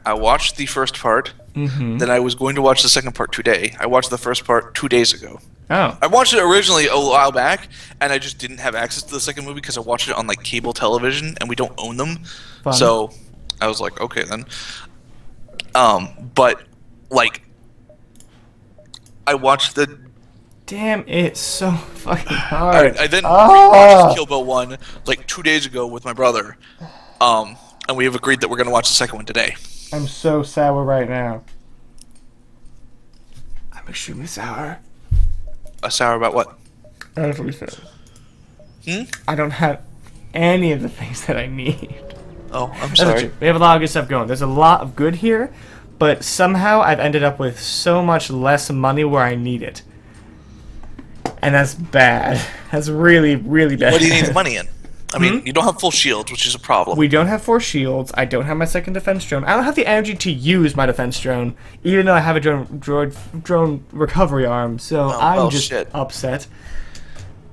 I watched the first part. Mm-hmm. Then I was going to watch the second part today. I watched the first part 2 days ago. Oh. I watched it originally a while back, and I just didn't have access to the second movie because I watched it on like cable television, and we don't own them. Fun. So I was like, okay then. But like, I watched the. Damn, it's so fucking hard. I then rewatched Kill Bill 1 like 2 days ago with my brother, and we have agreed that we're gonna watch the second one today. I'm so sour right now. I'm extremely sour. Sour about what? Honestly, I don't have any of the things that I need. Oh, I'm That's sorry. true. We have a lot of good stuff going. There's a lot of good here, but somehow I've ended up with so much less money where I need it. And that's bad. That's really, really bad. What do you need the money in? I mean, you don't have full shields, which is a problem. We don't have 4 shields. I don't have my second defense drone. I don't have the energy to use my defense drone, even though I have a drone recovery arm. So I'm just shit. upset.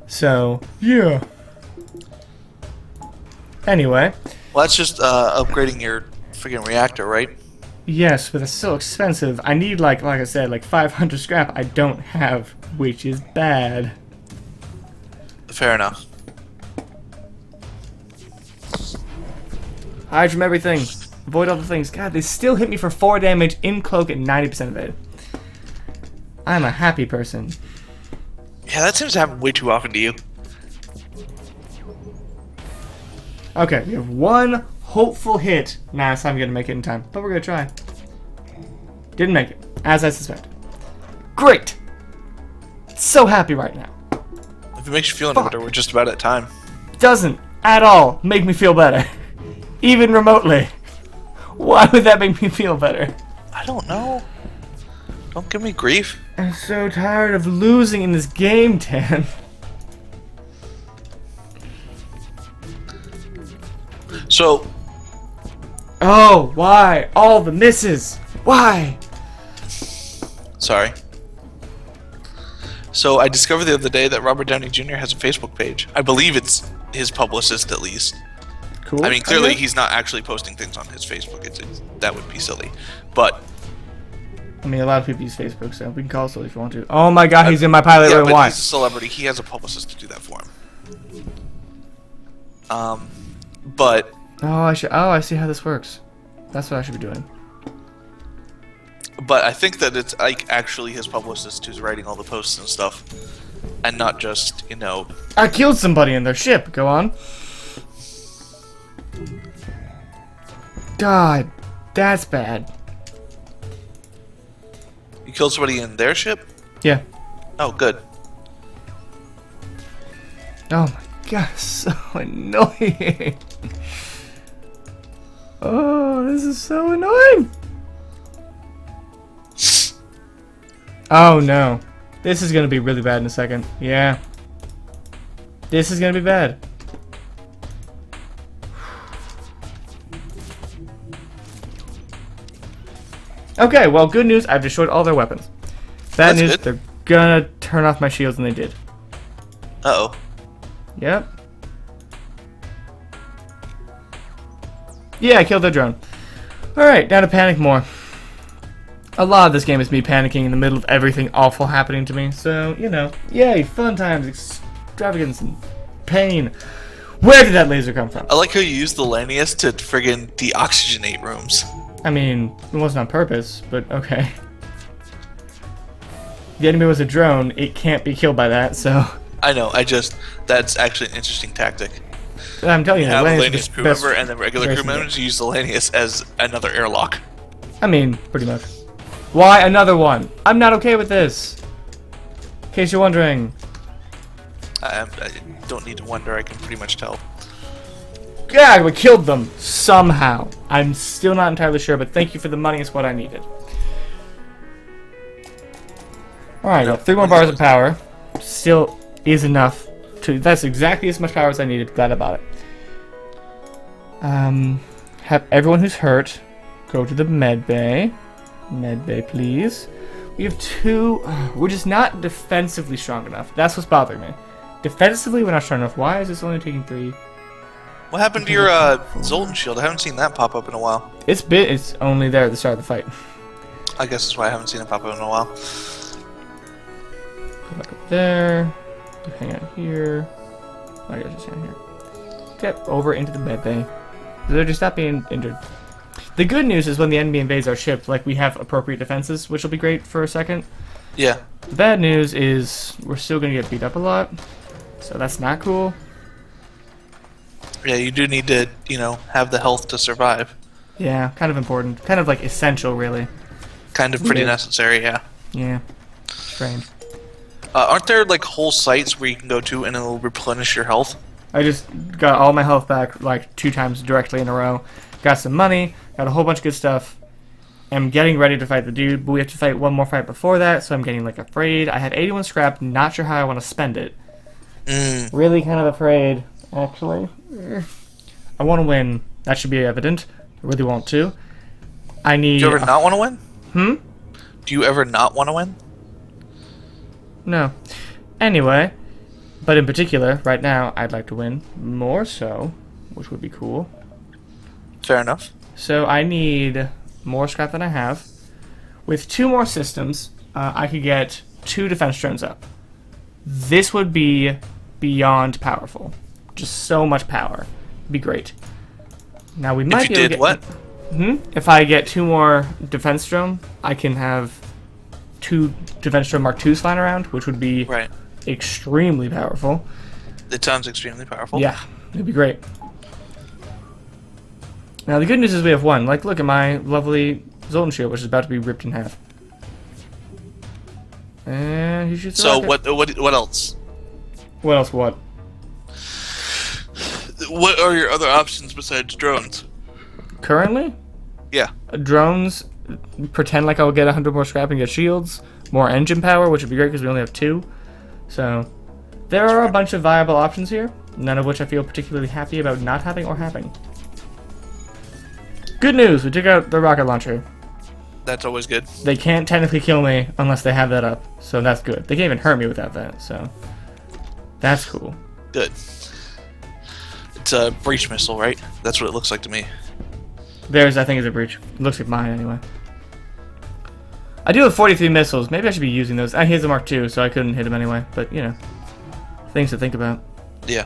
So, yeah. Anyway. Well, that's just upgrading your freaking reactor, right? Yes, but it's so expensive. I need, like I said, like 500 scrap I don't have, which is bad. Fair enough. Hide from everything. Avoid all the things. God, they still hit me for 4 damage in cloak at 90% of it. I'm a happy person. Yeah, that seems to happen way too often to you. Okay, we have 1 hopeful hit. Nah, it's not gonna make it in time, but we're gonna try. Didn't make it, as I suspected. Great! So happy right now. If it makes you feel any better, we're just about at time. Doesn't at all make me feel better. Even remotely. Why would that make me feel better? I don't know. Don't give me grief. I'm so tired of losing in this game, Tan. So, Oh, why? All the misses. Why? sorry. So, I discovered the other day that Robert Downey Jr. has a Facebook page. I believe it's his publicist, at least. Cool. I mean, clearly he's not actually posting things on his Facebook. That would be silly. But I mean, a lot of people use Facebook, so we can call it silly if you want to. Oh my god, he's in my pilot yeah, red but wine. he's a celebrity. He has a publicist to do that for him. But Oh, I see how this works. That's what I should be doing. I think that it's Ike actually his publicist who's writing all the posts and stuff, and not just I killed somebody in their ship. Go on. God, that's bad. You killed somebody in their ship. Yeah. Oh, good. Oh my god, so annoying. Oh, this is so annoying. Oh no. This is gonna be really bad in a second. Yeah. This is gonna be bad. Okay, well, good news, I've destroyed all their weapons. Bad That's news, good. they're gonna turn off my shields, and they did. Uh-oh. Yep. Yeah, I killed their drone. Alright, now to panic more. A lot of this game is me panicking in the middle of everything awful happening to me, so, yay, fun times, extravagance, and pain. Where did that laser come from? I like how you used the Lanius to friggin' deoxygenate rooms. I mean, it wasn't on purpose, but okay. The enemy was a drone, it can't be killed by that, so... I know, that's actually an interesting tactic. I'm telling you, You have a Lanius is Lanius the crew best member, and then regular crew racing game. members use the Lanius as another airlock. I mean, pretty much. Why another one? I'm not okay with this. In case you're wondering. I don't need to wonder, I can pretty much tell. Yeah, we killed them somehow. I'm still not entirely sure, but thank you for the money. It's what I needed. Alright, No, 3 more bars of power. Still is enough to... That's exactly as much power as I needed. Glad about it. Have everyone who's hurt go to the med bay. Med bay, please. We have 2... We're just not defensively strong enough. That's what's bothering me. Defensively, we're not strong enough. Why is this only taking 3? What happened to your Zoltan shield? I haven't seen that pop up in a while. It's only there at the start of the fight. I guess that's why I haven't seen it pop up in a while. Go back up there. Hang out here. I guess just hang here. Get over into the med bay. They're just not being injured. The good news is when the enemy invades our ship, like, we have appropriate defenses, which will be great for a second. Yeah. The bad news is we're still going to get beat up a lot, so that's not cool. Yeah, you do need to, have the health to survive. Yeah, kind of important. Kind of, like, essential, really. Kind of pretty Yeah. necessary, yeah. Yeah. Strange. Aren't there, like, whole sites where you can go to and it'll replenish your health? I just got all my health back, like, 2 times directly in a row. Got some money, got a whole bunch of good stuff. I'm getting ready to fight the dude, but we have to fight one more fight before that, so I'm getting, like, afraid. I have 81 scrap, not sure how I want to spend it. Really kind of afraid, actually. I want to win. That should be evident. I really want to. I need... Do you ever not want to win? Do you ever not want to win? No. Anyway, but in particular, right now, I'd like to win more so, which would be cool. Fair enough. So I need more scrap than I have. With 2 more systems, I could get 2 defense drones up. This would be beyond powerful. Just so much power. It'd be great. Now we might If you be able did to what? If I get 2 more defense drone, I can have 2 defense drone Mark IIs flying around, which would be Right. extremely powerful. It sounds extremely powerful. Yeah, it'd be great. Now the good news is we have 1. Like, look at my lovely Zoltan shield, which is about to be ripped in half. And he shoots a So rocket. what else? What else? What? What are your other options besides drones? Currently, Yeah. drones pretend like I'll get 100 more scrap and get shields, more engine power, which would be great because we only have 2. So there are a bunch of viable options here, none of which I feel particularly happy about not having or having. Good news, we took out the rocket launcher. That's always good. They can't technically kill me unless they have that up, so that's good. They can't even hurt me without that, so that's cool. Good. It's a breach missile, right? That's what it looks like to me. Theirs, I think, is a breach. It looks like mine, anyway. I do have 43 missiles. Maybe I should be using those. He has a Mark II, so I couldn't hit him anyway. But, things to think about. Yeah.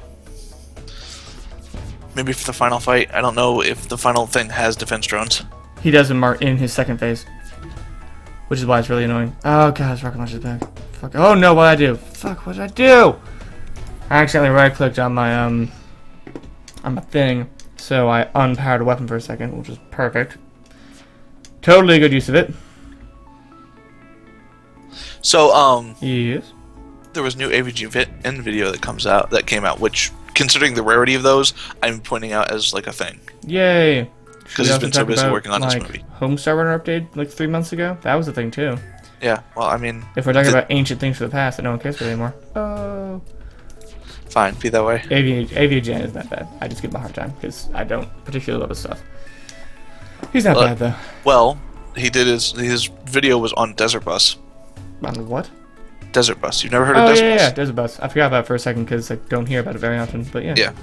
Maybe for the final fight. I don't know if the final thing has defense drones. He doesn't mark in his second phase. Which is why it's really annoying. Oh god, his rocket launcher's back. Fuck. Oh no, what did I do? Fuck, what did I do? I accidentally right-clicked on my thing, so I unpowered a weapon for a second, which is perfect. Totally a good use of it. So, yes. there was new AVG video that came out, which, considering the rarity of those, I'm pointing out as like a thing. Yay! Because he's been so busy working on this movie. Homestar Runner update like 3 months ago? That was a thing too. Yeah, well, I mean... If we're talking about ancient things from the past that no one cares about anymore. Oh. Fine, be that way. AVGN isn't that bad. I just give him a hard time because I don't particularly love his stuff. He's not bad though. Well, he did his video was on Desert Bus. On what? Desert Bus. You've never heard of Desert Bus? Yeah, Desert Bus. I forgot about it for a second because I don't hear about it very often, but yeah. Yeah.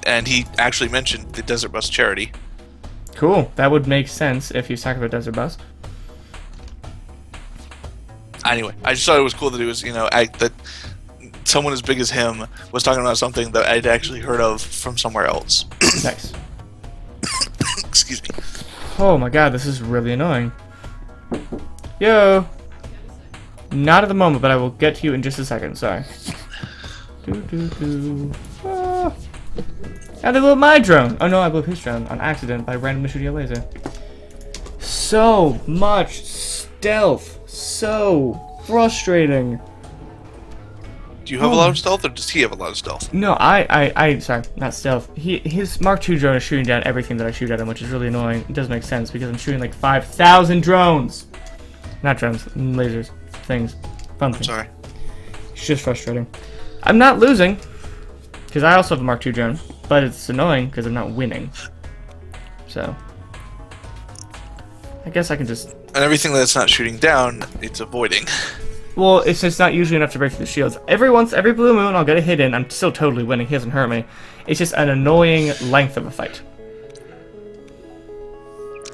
And he actually mentioned the Desert Bus charity. Cool. That would make sense if he's talking about Desert Bus. Anyway, I just thought it was cool that it was, that someone as big as him was talking about something that I'd actually heard of from somewhere else. Nice. Excuse me. Oh my god, this is really annoying. Yo! Not at the moment, but I will get to you in just a second. Sorry. Ah. And they blew up my drone! Oh no, I blew up his drone on accident by randomly shooting a laser. So much stealth. So frustrating. Do you have a lot of stealth, or does he have a lot of stealth? No, sorry, not stealth. His Mark II drone is shooting down everything that I shoot at him, which is really annoying. It doesn't make sense because I'm shooting like 5,000 drones. Not drones, lasers, things, fun things. I'm sorry. It's just frustrating. I'm not losing because I also have a Mark II drone, but it's annoying because I'm not winning. So I guess I can just. And everything that's not shooting down, it's avoiding. Well, it's just not usually enough to break through the shields. Every blue moon, I'll get a hit in. I'm still totally winning. He doesn't hurt me. It's just an annoying length of a fight.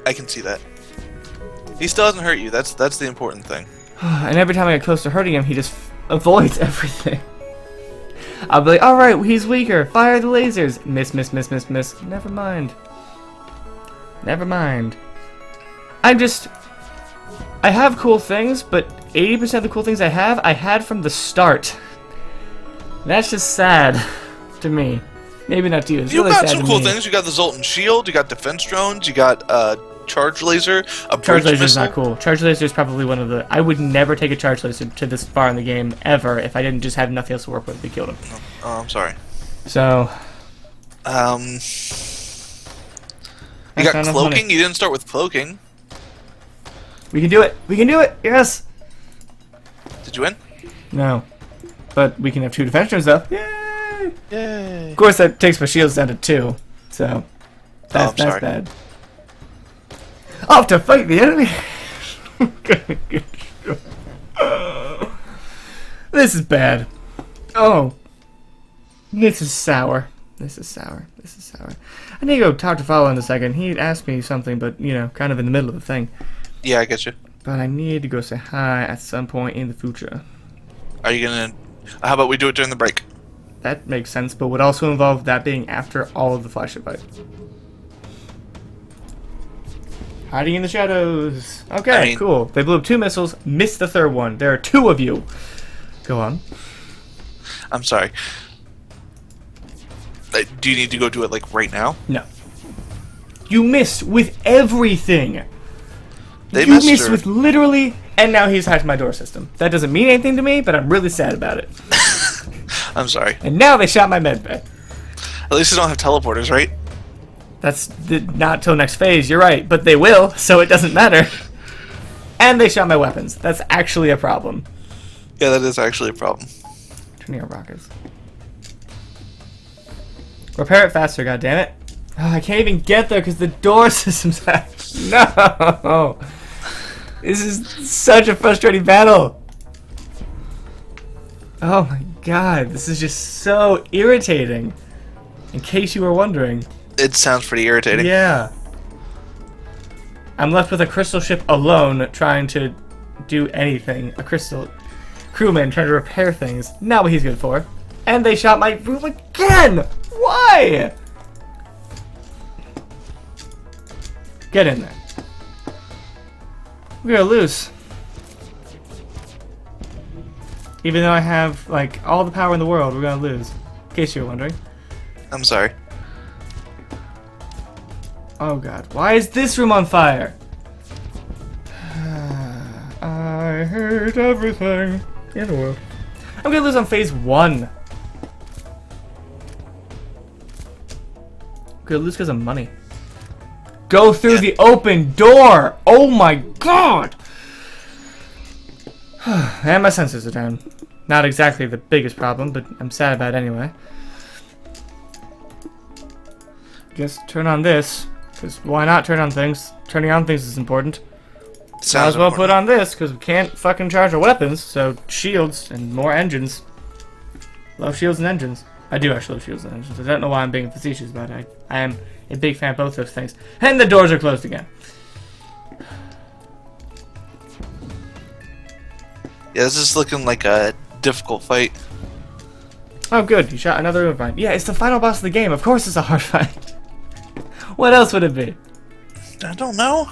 I can see that. He still doesn't hurt you. That's the important thing. And every time I get close to hurting him, he just avoids everything. I'll be like, alright, he's weaker. Fire the lasers. Miss, miss, miss, miss, miss. Never mind. Never mind. I have cool things, but 80% of the cool things I had from the start. That's just sad to me. Maybe not to you. It's You really got sad some to cool me. things. You got the Zoltan shield. You got defense drones. You got charge laser. A Charge bridge laser is missile. not cool. Charge laser is probably one of the. I would never take a charge laser to this far in the game ever if I didn't just have nothing else to work with to kill him. Oh, I'm sorry. So. You got cloaking. You didn't start with cloaking. We can do it. We can do it. Yes. Did you win? No. But we can have 2 defense drones though. Yay! Yay! Of course, that takes my shields down to 2. So. That's bad. Off to fight the enemy. This is bad. Oh. This is sour. This is sour. This is sour. I need to go talk to Follow in a second. He asked me something, but, kind of in the middle of the thing. Yeah, I get you. But I need to go say hi at some point in the future. Are you gonna... How about we do it during the break? That makes sense, but would also involve that being after all of the flagship fights. Hiding in the shadows. Okay, cool. They blew up 2 missiles, missed the 3rd one. There are 2 of you. Go on. I'm sorry. Do you need to go do it, like, right now? No. You missed with everything. You missed with literally, and now he's hacked my door system. That doesn't mean anything to me, but I'm really sad about it. I'm sorry. And now they shot my med bay. At least they don't have teleporters, right? That's not till next phase, you're right. But they will, so it doesn't matter. And they shot my weapons. That's actually a problem. Yeah, that is actually a problem. Turning our rockets. Repair it faster, goddammit. Oh, I can't even get there because the door system's hacked. No! This is such a frustrating battle. Oh my god, this is just so irritating. In case you were wondering. It sounds pretty irritating. Yeah. I'm left with a crystal ship alone trying to do anything. A crystal crewman trying to repair things. Not what he's good for. And they shot my room again! Why? Get in there. We're gonna lose. Even though I have, like, all the power in the world, we're gonna lose. In case you're wondering. I'm sorry. Oh god, why is this room on fire? I hate everything in the world. I'm gonna lose on phase 1. I'm gonna lose because of money. Go through the open door! Oh my god! And my sensors are down. Not exactly the biggest problem, but I'm sad about it anyway. Guess turn on this, because why not turn on things? Turning on things is important. Might as well put on this, because we can't fucking charge our weapons, so shields and more engines. Love shields and engines. I do actually love shields and engines. I don't know why I'm being facetious about it. I am a big fan of both those things. And the doors are closed again. Yeah, this is looking like a difficult fight. Oh good, you shot another Overbind. Yeah, it's the final boss of the game. Of course it's a hard fight. What else would it be? I don't know.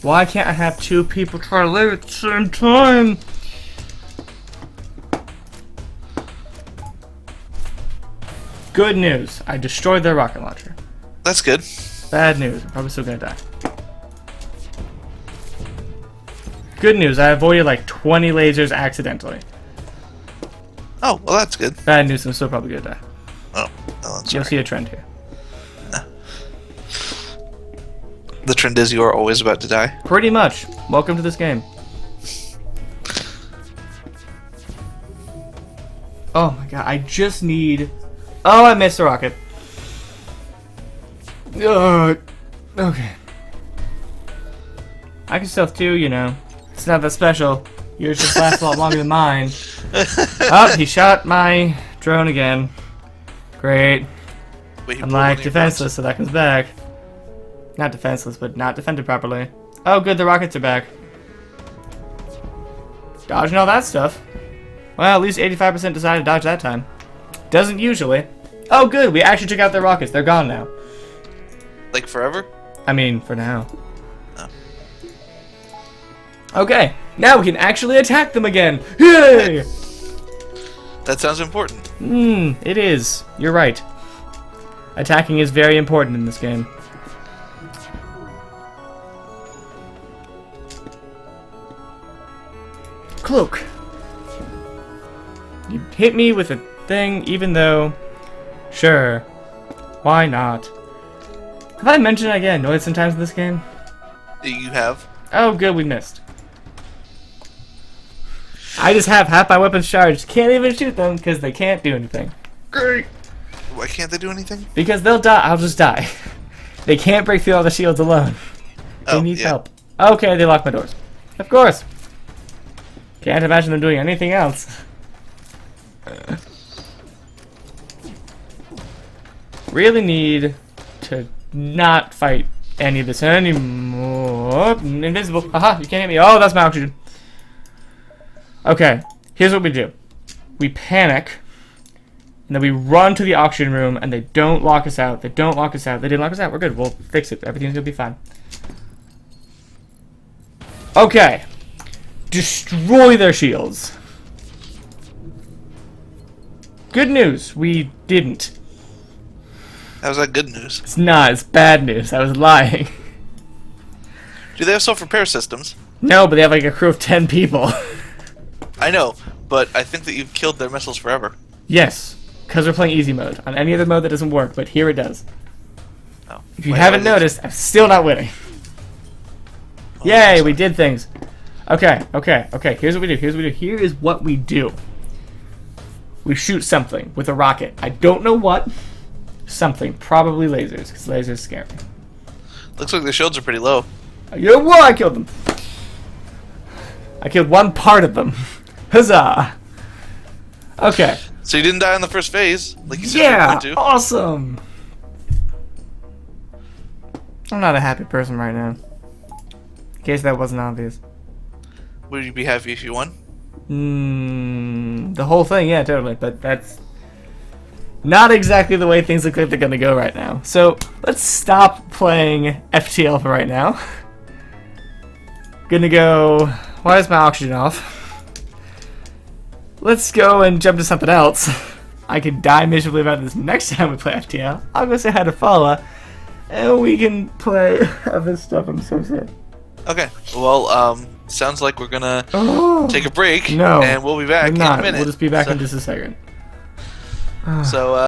Why can't I have 2 people try to live at the same time? Good news. I destroyed their rocket launcher. That's good. Bad news. I'm probably still gonna die. Good news. I avoided like 20 lasers accidentally. Oh, well, that's good. Bad news. I'm still probably gonna die. Oh, well, that's You'll see a trend here. The trend is you are always about to die. Pretty much. Welcome to this game. Oh my god. I just need... Oh, I missed the rocket. Okay. I can stealth too, you know. It's not that special. Yours just lasts a lot longer than mine. Oh, he shot my drone again. Great. Wait, I'm like defenseless, so that comes back. Not defenseless, but not defended properly. Oh, good, the rockets are back. Dodging all that stuff. Well, at least 85% decided to dodge that time. Doesn't usually. Oh, good, we actually took out their rockets. They're gone now. Like forever? I mean, for now. Oh. Okay, now we can actually attack them again. Yay! That sounds important. It is. You're right. Attacking is very important in this game. Cloak. You hit me with a thing, even though... Sure. Why not? Have I mentioned I get annoyed sometimes in this game? You have? Oh, good, we missed. I just have half my weapons charged. Can't even shoot them because they can't do anything. Great. Why can't they do anything? Because they'll die. I'll just die. They can't break through all the shields alone. They need help. Okay, they locked my doors. Of course. Can't imagine them doing anything else. Really need to not fight any of this anymore. Invisible. Haha, you can't hit me. Oh, that's my oxygen. Okay, here's what we do. We panic, and then we run to the oxygen room, and they don't lock us out. They don't lock us out. They didn't lock us out. We're good. We'll fix it. Everything's gonna be fine. Okay. Destroy their shields. Good news. We didn't. How's that good news? It's not. It's bad news. I was lying. Do they have self-repair systems? No, but they have like a crew of 10 people. I know, but I think that you've killed their missiles forever. Yes, because we're playing easy mode. On any other mode that doesn't work, but here it does. Oh. If you haven't noticed, I'm still not winning. Oh, Yay, we did things. Okay. Here's what we do. Here is what we do. We shoot something with a rocket. I don't know what. Something. Probably lasers, because lasers scare me. Looks like the shields are pretty low. Yeah, well, I killed them. I killed one part of them. Huzzah! Okay. So you didn't die in the first phase, like you said you were going to. Awesome! I'm not a happy person right now. In case that wasn't obvious. Would you be happy if you won? The whole thing, yeah, totally. But that's not exactly the way things look like they're gonna go right now. So let's stop playing FTL for right now. Gonna go. Why is my oxygen off? Let's go and jump to something else. I could die miserably about this next time we play FTL. I'll go say hi to Fala, and we can play other stuff. I'm so sad. Okay. Well, sounds like we're gonna take a break. No, and we'll be back in a minute. We'll just be back in just a second. So.